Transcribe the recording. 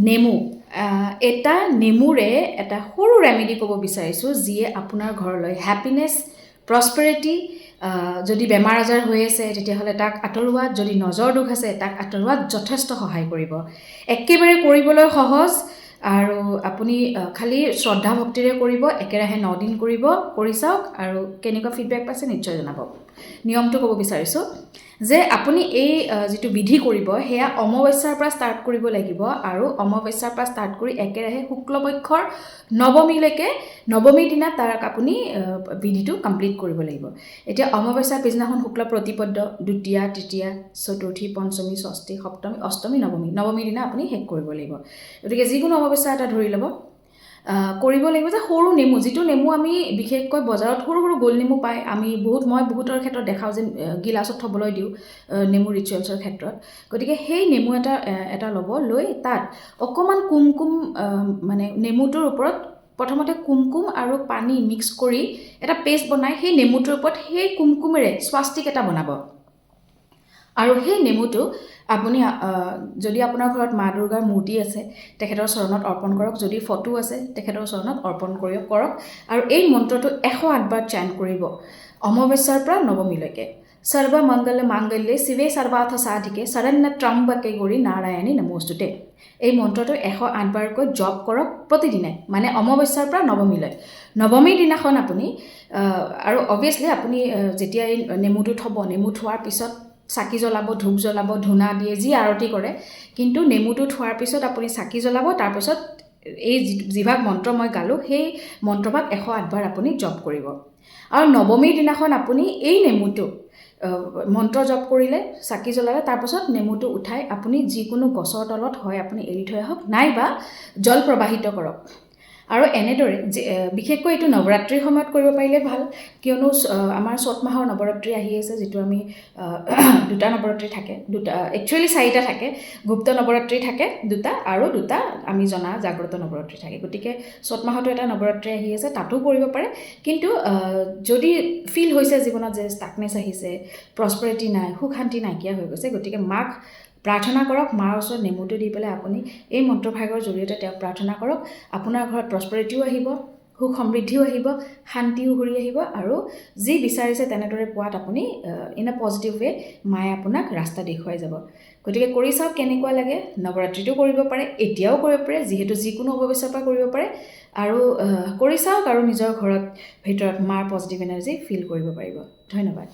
নেমু এটা নেমুৰে এটা সৰু ৰেমেডি ক'ব বিচাৰিছোঁ যিয়ে আপোনাৰ ঘৰলৈ হ্যাপিনেছ প্ৰসপেৰিটি যদি বেমাৰ আজাৰ হৈ আছে তেতিয়াহ'লে তাক আঁতৰোৱাত যদি নজৰ দুখ আছে তাক আঁতৰোৱাত যথেষ্ট সহায় কৰিব একেবাৰে কৰিবলৈ সহজ আৰু আপুনি খালি শ্ৰদ্ধা ভক্তিৰে কৰিব একেৰাহে 9 দিন কৰিব কৰি চাওক আৰু কেনেকুৱা ফিডবেক পাইছে নিশ্চয় জনাব নিয়মটো ক'ব বিচাৰিছোঁ যে আপুনি এই যেটো বিধি কৰিব হেয়া অমাৱস্যাৰ পৰা ষ্টাৰ্ট কৰিব লাগিব আৰু অমাৱস্যাৰ পৰা ষ্টাৰ্ট কৰি একেৰাহে শুক্লপক্ষৰ নৱমীলৈকে নৱমীৰ দিনা তাক আপুনি বিধিটো কমপ্লিট কৰিব লাগিব এতিয়া অমাৱস্যাৰ পিছদিনাখন শুক্ল প্ৰতিপদ দ্বিতীয়া তৃতীয়া চতুৰ্থী পঞ্চমী ষষ্ঠী সপ্তমী অষ্টমী নৱমীৰ দিনা আপুনি শেষ কৰিব লাগিব গতিকে যিকোনো অমাৱস্যা এটা ধৰি ল'ব কৰিব লাগিব যে সৰু নেমু যেটো নেমু আমি বিশেষকৈ বজাৰত সৰু সৰু গোল নেমু পায় আমি মই বহুতৰ ক্ষেত্ৰত দেখাও যে গিলাছত থবলৈ দিও নেমু ৰিচুৱেলছৰ ক্ষেত্ৰত গতিকে সেই নেমু এটা ল'ব লৈ তাত অকমান কুমকুম মানে নেমুটোৰ ওপৰত প্ৰথমতে কুমকুম আৰু পানী মিক্স কৰি এটা পেষ্ট বনাই সেই নেমুটোৰ ওপৰত সেই কুমকুমেৰে স্বাস্তিক এটা বনাব আৰু সেই নেমুটো আপুনি যদি আপোনাৰ ঘৰত মা দুৰ্গাৰ মূৰ্তি আছে তেখেতৰ চৰণত অৰ্পণ কৰক যদি ফটো আছে তেখেতৰ চৰণত অৰ্পণ কৰক আৰু এই মন্ত্ৰটো 108 বাৰ চান্ট কৰিব অমাৱস্যাৰ পৰা নৱমীলৈকে সৰ্ব মংগল মাংগল্যে শিৱে সৰ্বাৰ্থ সাধিকে শৰণ্য ত্ৰম্বকে গৌৰী নাৰায়ণী নমস্তুতে এই মন্ত্ৰটো 108 বাৰকৈ জপ কৰক প্ৰতিদিনে মানে অমাৱস্যাৰ পৰা নৱমীলৈ নৱমীৰ দিনাখন আপুনি আৰু অবভিয়াছলি আপুনি যেতিয়া এই নেমুটো থব নেমু থোৱাৰ পিছত চাকি জ্বলাব ধূপ জ্বলাব ধুনা দিয়ে যি আৰতি কৰে কিন্তু নেমুটো থোৱাৰ পিছত আপুনি চাকি জ্বলাব তাৰ পিছত এই জিভাগ মন্ত্ৰ মই গালো সেই মন্ত্ৰভাগ 108 বাৰ আপুনি জপ কৰিব আৰু নৱমীৰ দিনাখন আপুনি এই নেমুটো মন্ত্ৰ জপ কৰিলে চাকি জ্বলালে তাৰ পিছত নেমুটো উঠাই আপুনি যিকোনো গছৰ তলত হয় আপুনি এৰি থৈ আহক নাইবা জল প্ৰবাহিত কৰক আৰু এনেদৰে বিশেষকৈ এটো নৱৰাত্ৰিৰ সময়ত কৰিব পাৰিলে ভাল কিয়নো আমাৰ চত মাহৰ নৱৰাত্ৰি আহি আছে যেটো আমি দুটা নৱৰাত্ৰি থাকে দুটা একচুয়ালি চাৰিটা থাকে গুপ্ত নৱৰাত্ৰি থাকে দুটা আৰু দুটা আমি জনা জাগ্ৰত নৱৰাত্ৰি থাকে গতিকে চত মাহটো এটা নৱৰাত্ৰি আহি আছে তাতো কৰিব পাৰে কিন্তু যদি ফিল হৈছে জীৱনত যে ষ্টাকনেছ আহিছে প্ৰসপেৰিটি নাই সুখ শান্তি নাইকিয়া হৈ গৈছে গতিকে মাক প্ৰাৰ্থনা কৰক মাৰ ওচৰত নেমুটো দি পেলাই আপুনি এই মন্ত্ৰভাগৰ জৰিয়তে তেওঁক প্ৰাৰ্থনা কৰক আপোনাৰ ঘৰত প্ৰসপেৰিটিও আহিব সুখ সমৃদ্ধিও আহিব শান্তিও ঘূৰি আহিব আৰু যি বিচাৰিছে তেনেদৰে পোৱাত আপুনি ইন আ পজিটিভ ৱে মায়ে আপোনাক ৰাস্তা দেখুৱাই যাব গতিকে কৰি চাওক কেনেকুৱা লাগে নৱৰাত্ৰিটো কৰিব পাৰে এতিয়াও কৰিব পাৰে যিহেতু যিকোনো অৱস্থাৰ পৰা কৰিব পাৰে আৰু কৰি চাওক আৰু নিজৰ ঘৰত ভিতৰত মাৰ পজিটিভ এনাৰ্জি ফিল কৰিব পাৰিব ধন্যবাদ